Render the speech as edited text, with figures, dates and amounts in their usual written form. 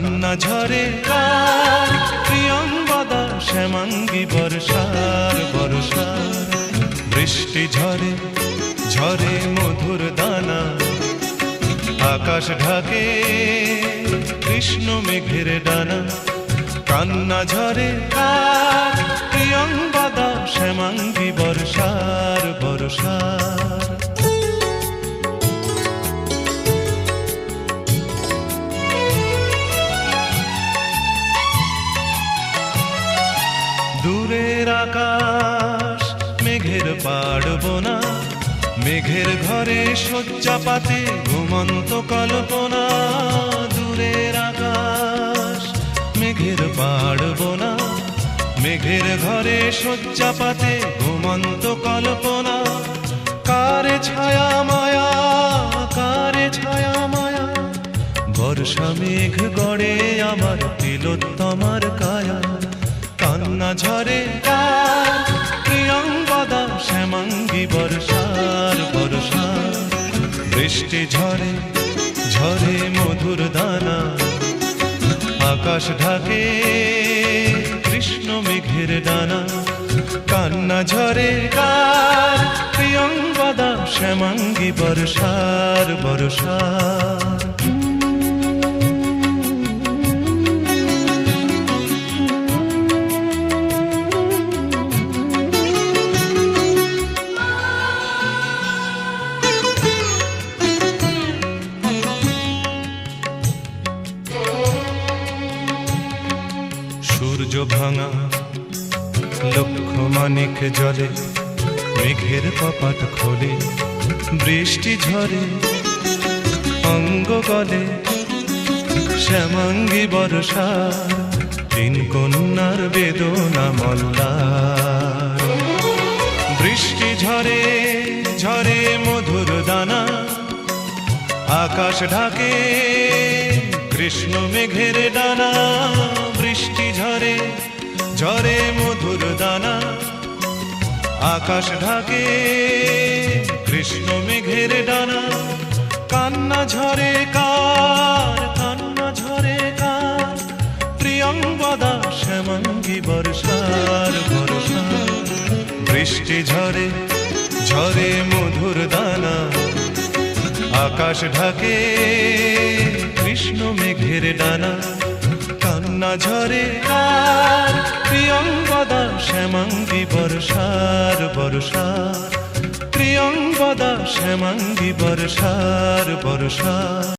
কান্না ঝরে কার প্রিয়ংবদা শ্যামাঙ্গী বর্ষার বর্ষার বৃষ্টি ঝরে ঝরে মধুর দানা আকাশ ঢাকে কৃষ্ণ মেঘের ডানা কান্না ঝরে কার প্রিয়ংবদা শ্যামাঙ্গী বর্ষার বর্ষার দূরের আকাশ মেঘের পাড়বনা মেঘের ঘরে শয্যা পাতে ঘুমন্ত কল্পনা দূরের আকাশ মেঘের পাড়বনা মেঘের ঘরে শয্যা পাতে ঘুমন্ত কল্পনা কারে ছায়া মায়া কারে ছায়া মায়া বর্ষা মেঘ গড়ে আমার তিলোত্তমার কায়া কান্না ঝরে কার প্রিয়ংবদা শ্যামাঙ্গী বর্ষার বর্ষার বৃষ্টি ঝরে ঝরে মধুর দানা আকাশ ঢাকে কৃষ্ণ মেঘের ডানা কান্না ঝরে কার প্রিয়ংবদা শ্যামাঙ্গী বর্ষার বর্ষার সূর্য ভাঙা লক্ষ মানিক জলে মেঘের কপাট খোলে বৃষ্টি ঝরে অঙ্গ গলে শ্যামাঙ্গী বর্ষার তিন কন্যার বেদনা মল্লার বৃষ্টি ঝরে ঝরে মধুর দানা আকাশ ঢাকে কৃষ্ণ মেঘের ডানা বৃষ্টি ঝরে ঝরে মধুর দানা আকাশ ঢাকে কৃষ্ণ মেঘের ডানা কান্না ঝরে কার প্রিয়ংবদা শ্যামাঙ্গী বর্ষার বর্ষার বৃষ্টি ঝরে ঝরে মধুর দানা আকাশ ঢাকে কৃষ্ণ মেঘের ডানা কান্না ঝরে কার প্রিয়ংবদা শ্যামাঙ্গী বর্ষার বর্ষার প্রিয়ংবদা শ্যামাঙ্গী বর্ষার বর্ষার